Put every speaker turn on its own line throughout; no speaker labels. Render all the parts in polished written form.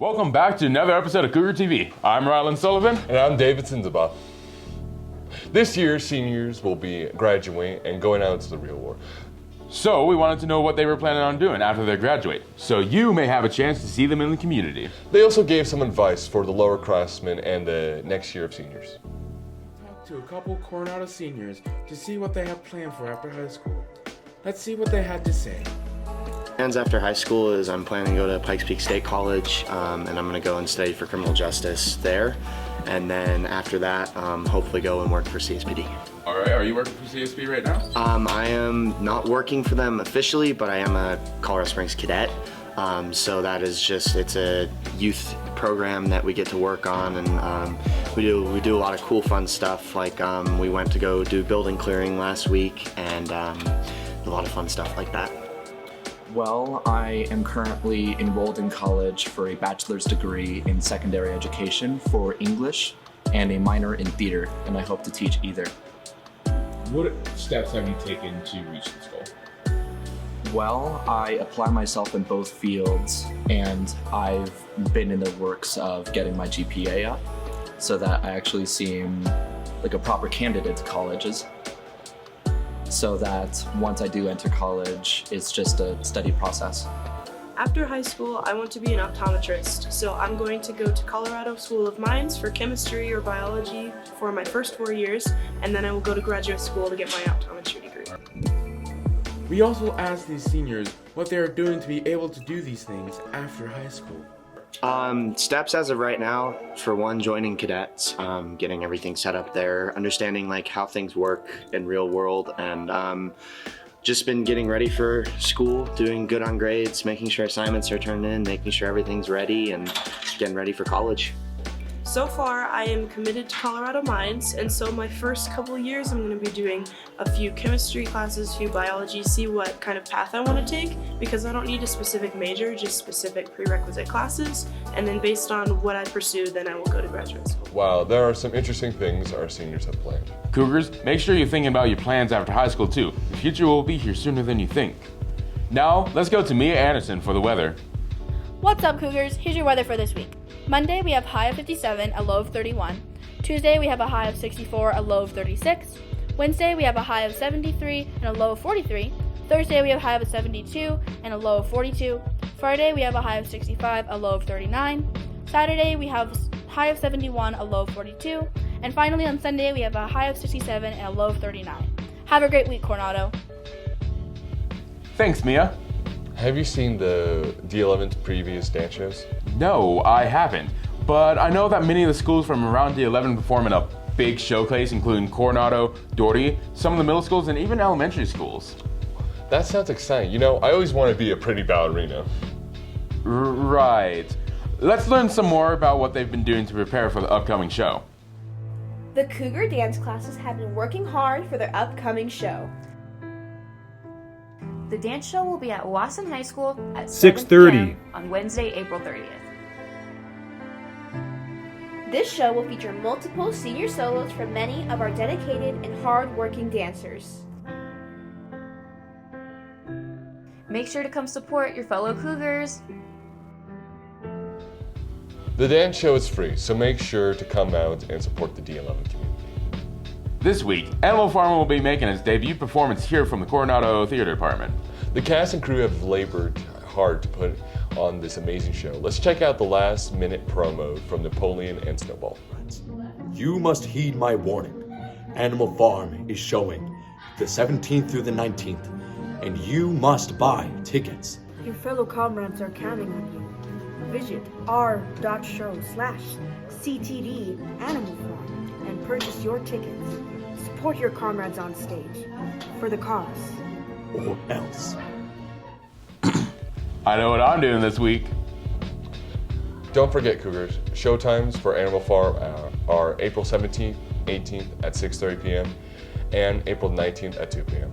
Welcome back to another episode of Cougar TV. I'm Rylan Sullivan.
And I'm David Sinzaba. This year, seniors will be graduating and going out into the real world.
So we wanted to know what they were planning on doing after they graduate, so you may have a chance to see them in the community.
They also gave some advice for the lower classmen and the next year of seniors.
Talked to a couple Coronado seniors to see what they have planned for after high school. Let's see what they had to say.
Plans after high school is I'm planning to go to Pikes Peak State College, and I'm going to go and study for criminal justice there. And then after that, hopefully go and work for CSPD.
All right, are you working for CSP right now?
I am not working for them officially, but I am a Colorado Springs cadet. So that is just, it's a youth program that we get to work on, and we do a lot of cool fun stuff. Like we went to go do building clearing last week, and a lot of fun stuff like that.
Well, I am currently enrolled in college for a bachelor's degree in secondary education for English and a minor in theater, and I hope to teach either.
What steps have you taken to reach this goal?
Well, I apply myself in both fields, and I've been in the works of getting my GPA up so that I actually seem like a proper candidate to colleges, so that once I do enter college, it's just a steady process.
After high school, I want to be an optometrist, so I'm going to go to Colorado School of Mines for chemistry or biology for my first 4 years, and then I will go to graduate school to get my optometry degree.
We also asked these seniors what they are doing to be able to do these things after high school.
Steps as of right now, for one, joining cadets, getting everything set up there, understanding like how things work in real world, and just been getting ready for school, doing good on grades, making sure assignments are turned in, making sure everything's ready, and getting ready for college.
So far, I am committed to Colorado Mines, and so my first couple of years I'm going to be doing a few chemistry classes, a few biology, see what kind of path I want to take, because I don't need a specific major, just specific prerequisite classes, and then based on what I pursue, then I will go to graduate school.
Wow, there are some interesting things our seniors have planned.
Cougars, make sure you're thinking about your plans after high school too. The future will be here sooner than you think. Now, let's go to Mia Anderson for the weather.
What's up, Cougars? Here's your weather for this week. Monday, we have high of 57, a low of 31. Tuesday, we have a high of 64, a low of 36. Wednesday, we have a high of 73 and a low of 43. Thursday, we have a high of 72 and a low of 42. Friday, we have a high of 65, a low of 39. Saturday, we have a high of 71, a low of 42. And finally, on Sunday, we have a high of 67 and a low of 39. Have a great week, Coronado.
Thanks, Mia.
Have you seen the D11's previous dance shows?
No, I haven't, but I know that many of the schools from around D11 perform in a big showcase, including Coronado, Doherty, some of the middle schools, and even elementary schools.
That sounds exciting. You know, I always want to be a pretty ballerina.
Right. Let's learn some more about what they've been doing to prepare for the upcoming show.
The Cougar dance classes have been working hard for their upcoming show.
The dance show will be at Wasson High School at
6:30
p.m. on Wednesday, April 30th.
This show will feature multiple senior solos from many of our dedicated and hard-working dancers.
Make sure to come support your fellow Cougars.
The dance show is free, so make sure to come out and support the D11 community.
This week, Animal Farm will be making its debut performance here from the Coronado Theater Department.
The cast and crew have labored hard to put on this amazing show. Let's check out the last-minute promo from Napoleon and Snowball.
You must heed my warning. Animal Farm is showing the 17th through the 19th, and you must buy tickets.
Your fellow comrades are counting on you. Visit r.show/CTD Animal Farm and purchase your tickets. Support your comrades on stage for the cause.
Or else.
I know what I'm doing this week.
Don't forget, Cougars, showtimes for Animal Farm are April 17th, 18th at 6:30 p.m. and April 19th at 2 p.m.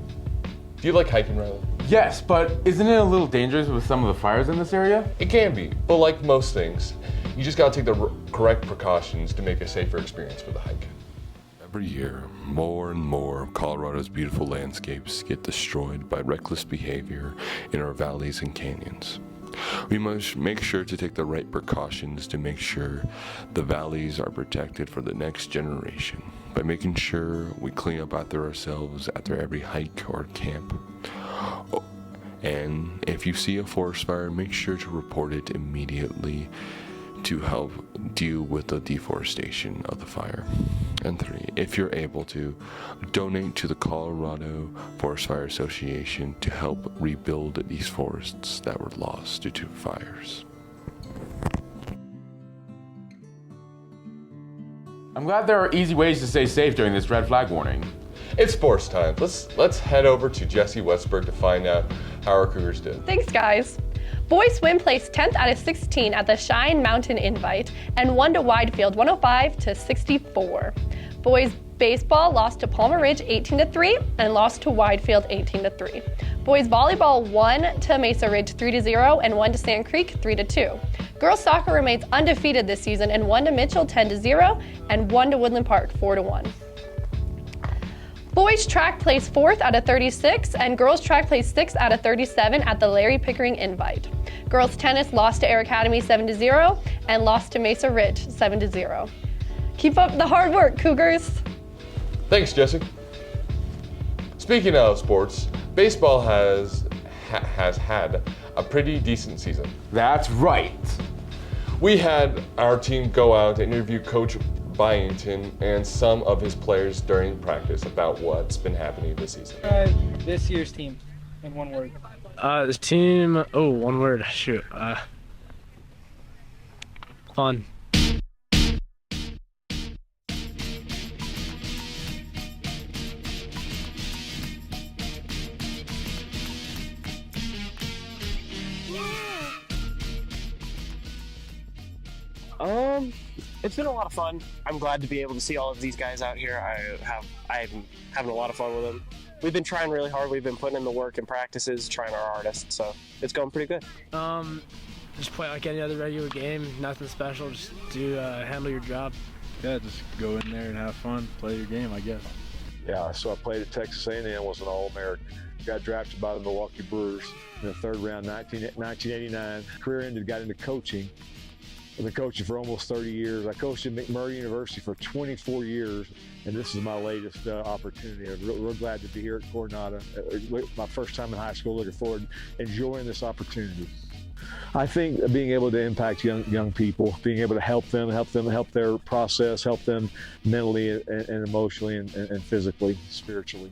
Do you like hiking, Riley?
Yes, but isn't it a little dangerous with some of the fires in this area?
It can be, but like most things, you just gotta take the correct precautions to make a safer experience for the hike.
Every year, more and more of Colorado's beautiful landscapes get destroyed by reckless behavior in our valleys and canyons. We must make sure to take the right precautions to make sure the valleys are protected for the next generation by making sure we clean up after ourselves after every hike or camp. Oh, and if you see a forest fire, make sure to report it immediately to help deal with the deforestation of the fire. And 3, if you're able to, donate to the Colorado Forest Fire Association to help rebuild these forests that were lost due to fires.
I'm glad there are easy ways to stay safe during this red flag warning.
It's sports time. Let's head over to Jesse Westberg to find out how our Cougars did.
Thanks, guys. Boys swim placed 10th out of 16 at the Cheyenne Mountain Invite and won to Widefield 105-64. Boys baseball lost to Palmer Ridge 18-3 and lost to Widefield 18-3. Boys volleyball won to Mesa Ridge 3-0 and won to Sand Creek 3-2. Girls soccer remains undefeated this season and won to Mitchell 10-0 and won to Woodland Park 4-1. Boys track placed 4th out of 36 and girls track placed 6th out of 37 at the Larry Pickering Invite. Girls tennis lost to Air Academy 7-0 and lost to Mesa Ridge 7-0. Keep up the hard work, Cougars.
Thanks, Jesse. Speaking of sports, baseball has had a pretty decent season.
That's right.
We had our team go out and interview Coach Byington and some of his players during practice about what's been happening this season.
This year's team, in one word. This team, one word, shoot. Fun.
It's been a lot of fun. I'm glad to be able to see all of these guys out here. I'm having a lot of fun with them. We've been trying really hard. We've been putting in the work and practices, trying our hardest, so it's going pretty good.
Just play like any other regular game, nothing special, just handle your job.
Yeah, just go in there and have fun, play your game, I guess.
Yeah, so I played at Texas A&M, was an All-American. Got drafted by the Milwaukee Brewers in the 3rd round, 1989. Career ended, got into coaching. I've been coaching for almost 30 years. I coached at McMurray University for 24 years, and this is my latest opportunity. I'm real glad to be here at Coronado. My first time in high school, looking forward, enjoying this opportunity. I think being able to impact young people, being able to help their process, help them mentally and emotionally and physically, spiritually.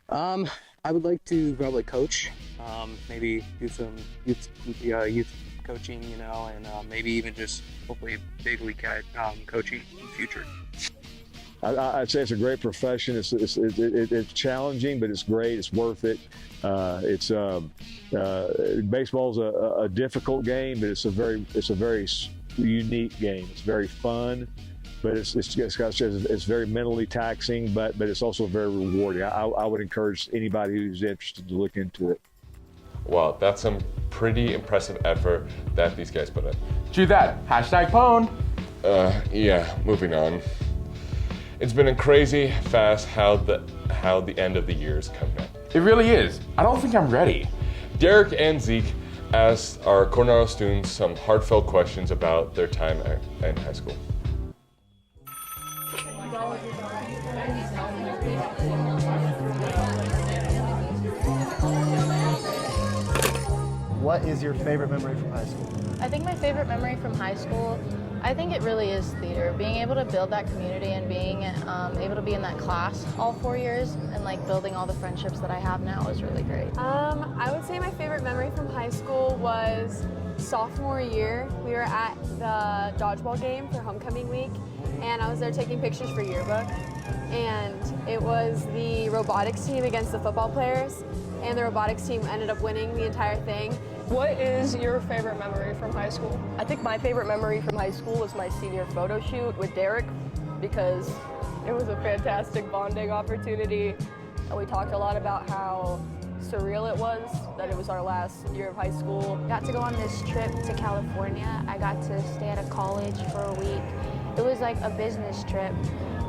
I would like to probably coach, maybe do some youth coaching, and maybe even just hopefully big league coaching in the future.
I'd say it's a great profession. It's challenging, but it's great. It's worth it. Baseball's a difficult game, but it's a very unique game. It's very fun, but it's very mentally taxing, but it's also very rewarding. I would encourage anybody who's interested to look into it.
Wow, that's some pretty impressive effort that these guys put in.
Do that. #Pwn.
Yeah, moving on. It's been a crazy fast how the end of the year is coming up.
It really is. I don't think I'm ready.
Derek and Zeke asked our Coronado students some heartfelt questions about their time in high school.
What is your favorite memory from high school?
I think my favorite memory from high school, I think it really is theater. Being able to build that community and being able to be in that class all 4 years and like building all the friendships that I have now is really great.
I would say my favorite memory from high school was sophomore year. We were at the dodgeball game for homecoming week, and I was there taking pictures for yearbook. And it was the robotics team against the football players, and the robotics team ended up winning the entire thing.
What is your favorite memory from high school?
I think my favorite memory from high school was my senior photo shoot with Derek, because it was a fantastic bonding opportunity. And we talked a lot about how surreal it was that it was our last year of high school.
Got to go on this trip to California. I got to stay at a college for a week. It was like a business trip,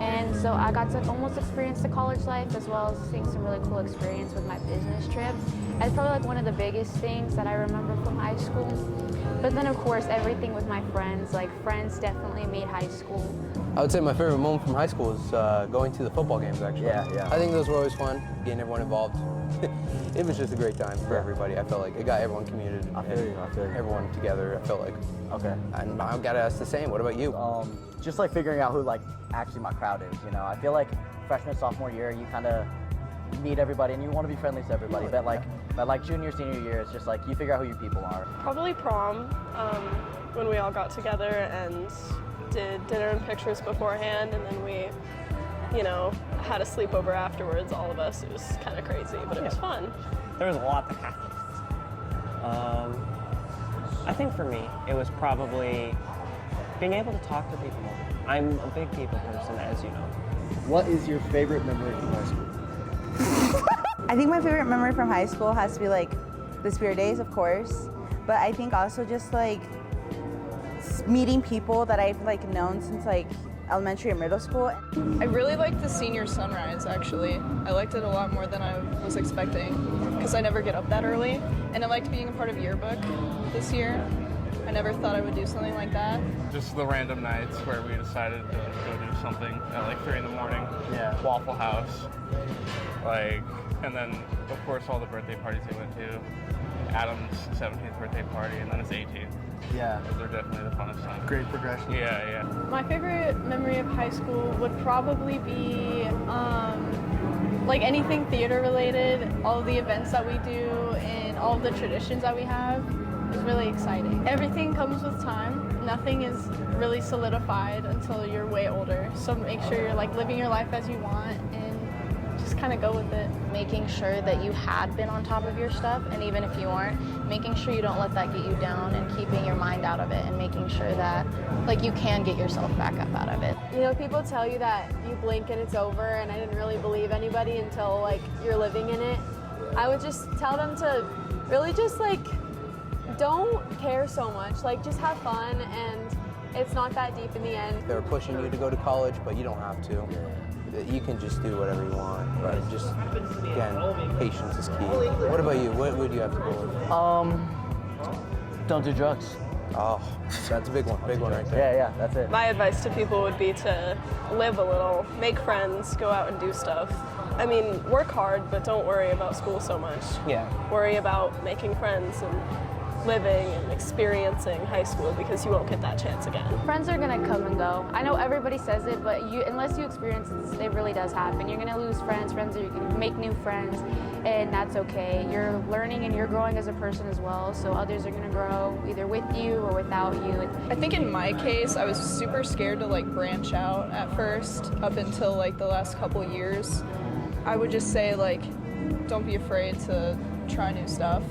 And so I got to almost experience the college life as well as seeing some really cool experience with my business trip. It's probably like one of the biggest things that I remember from high school. But then of course everything with my friends, like friends definitely made high school.
I would say my favorite moment from high school is going to the football games, actually.
Yeah.
I think those were always fun, getting everyone involved. It was just a great time for everybody. I felt like it got everyone commuted.
I feel you.
Everyone together, I felt like.
Okay.
And I gotta ask the same. What about you?
Just like figuring out who like actually my crowd is, you know. I feel like freshman, sophomore year, you kind of meet everybody and you want to be friendly to everybody. But like junior, senior year, it's just like you figure out who your people are.
Probably prom, when we all got together and did dinner and pictures beforehand, and then we, had a sleepover afterwards, all of us. It was kind of crazy, but it was fun.
There was a lot that happened. I think for me, it was probably being able to talk to people more. I'm a big people person, as you know.
What is your favorite memory from high school?
I think my favorite memory from high school has to be like the Spirit Days, of course, but I think also just like meeting people that I've like known since like elementary and middle school.
I really liked the senior sunrise, actually. I liked it a lot more than I was expecting because I never get up that early, and I liked being a part of yearbook this year. I never thought I would do something like that.
Just the random nights where we decided to go do something at like 3 in the morning.
Yeah.
Waffle House. And then of course all the birthday parties we went to. Adam's 17th birthday party, and then his 18th.
Yeah.
Those are definitely the funnest times.
Great progression.
Yeah.
My favorite memory of high school would probably be like anything theater related, all of the events that we do and all of the traditions that we have. Is really exciting. Everything comes with time. Nothing is really solidified until you're way older. So make sure you're like living your life as you want and just kind of go with it.
Making sure that you had been on top of your stuff, and even if you aren't, making sure you don't let that get you down and keeping your mind out of it, and making sure that like you can get yourself back up out of it.
People tell you that you blink and it's over, and I didn't really believe anybody until like you're living in it. I would just tell them to really just like don't care so much, like just have fun, and it's not that deep in the end.
They're pushing you to go to college, but you don't have to. You can just do whatever you want. Right. Just, again, patience is key. What about you? What would you have to go with?
Don't do drugs.
Oh, that's a big one right there.
Yeah, that's it.
My advice to people would be to live a little, make friends, go out and do stuff. I mean, work hard, but don't worry about school so much.
Yeah.
Worry about making friends and living and experiencing high school, because you won't get that chance again.
Friends are gonna come and go. I know everybody says it, but unless you experience it, it really does happen. You're gonna lose friends are you can make new friends, and that's okay. You're learning and you're growing as a person as well, so others are gonna grow either with you or without you.
I think in my case, I was super scared to like branch out at first, up until like the last couple years. I would just say like, don't be afraid to try new stuff.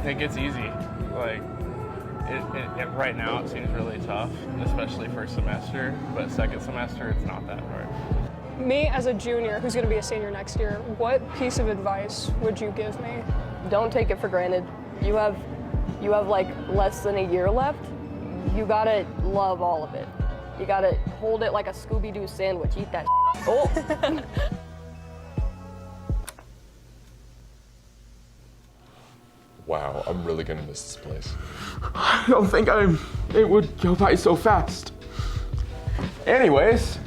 It gets easy. Like, right now it seems really tough, especially first semester, but second semester it's not that hard.
Me as a junior who's going to be a senior next year, what piece of advice would you give me?
Don't take it for granted. You have like less than a year left. You gotta love all of it. You gotta hold it like a Scooby-Doo sandwich. Eat that. Oh.
Wow, I'm really gonna miss this place.
I don't think it would go by so fast. Anyways.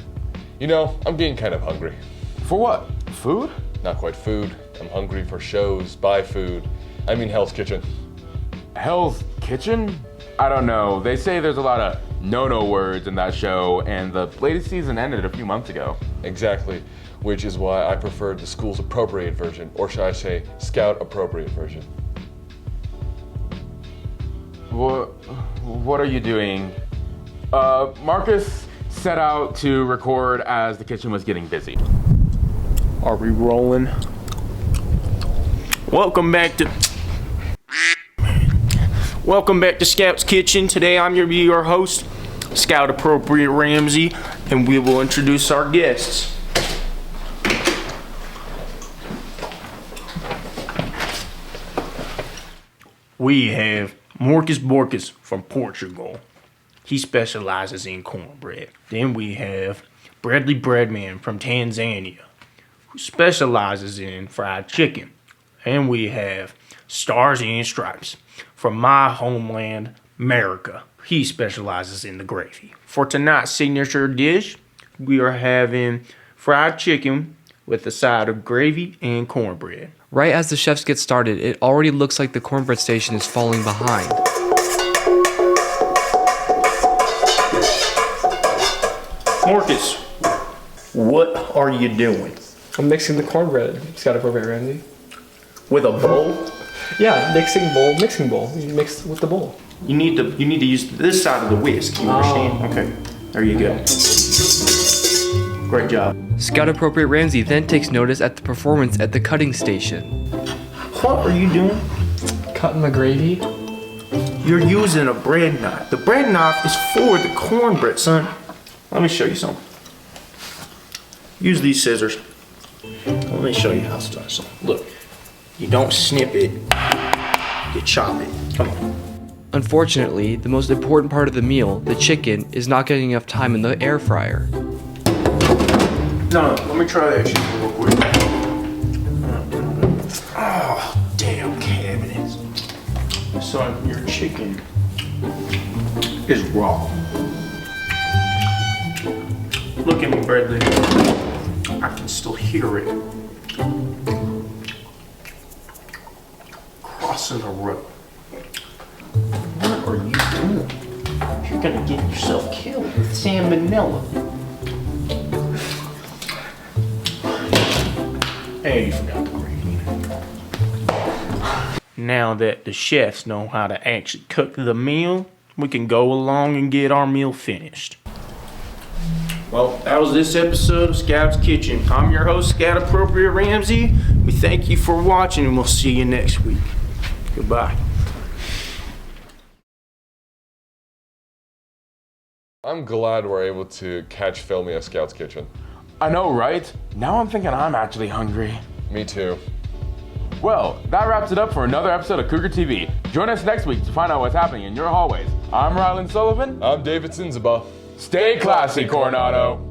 I'm getting kind of hungry.
For what? Food?
Not quite food. I'm hungry for shows, buy food. I mean Hell's Kitchen.
Hell's Kitchen? I don't know. They say there's a lot of no-no words in that show, and the latest season ended a few months ago.
Exactly, which is why I preferred the school's appropriate version, or should I say, Scout appropriate version.
What are you doing? Marcus set out to record as the kitchen was getting busy.
Are we rolling? Welcome back to Scout's Kitchen. Today I'm your host, Scout Appropriate Ramsey, and we will introduce our guests. We have Marcus Borcas from Portugal. He specializes in cornbread. Then we have Bradley Breadman from Tanzania, who specializes in fried chicken. And we have Stars and Stripes from my homeland, America. He specializes in the gravy. For tonight's signature dish, we are having fried chicken with a side of gravy and cornbread.
Right as the chefs get started, it already looks like the cornbread station is falling behind.
Marcus, what are you doing?
I'm mixing the cornbread. Scout Appropriate Ramsey.
With a bowl?
Yeah, mixing bowl. You mix with the bowl.
You need to use this side of the whisk. You understand? Okay, there you go. Great job.
Scout Appropriate Ramsey then takes notice at the performance at the cutting station.
What are you doing?
Cutting the gravy.
You're using a bread knife. The bread knife is for the cornbread, son. Let me show you something. Use these scissors. Let me show you how it's done. So, look, you don't snip it, you chop it. Come on.
Unfortunately, the most important part of the meal, the chicken, is not getting enough time in the air fryer.
No, let me try that shit real quick. Oh, damn cabinets. Son, your chicken is raw. Look at me, Bradley. I can still hear it. Crossing the road. What are you doing? You're gonna get yourself killed with salmonella. And you forgot the gravy. Now that the chefs know how to actually cook the meal, we can go along and get our meal finished. Well, that was this episode of Scout's Kitchen. I'm your host, Scout Appropriate Ramsey. We thank you for watching, and we'll see you next week. Goodbye.
I'm glad we're able to catch filming at Scout's Kitchen.
I know, right? Now I'm thinking I'm actually hungry.
Me too.
Well, that wraps it up for another episode of Cougar TV. Join us next week to find out what's happening in your hallways. I'm Rylan Sullivan.
I'm David Sinzaba.
Stay classy, Coronado.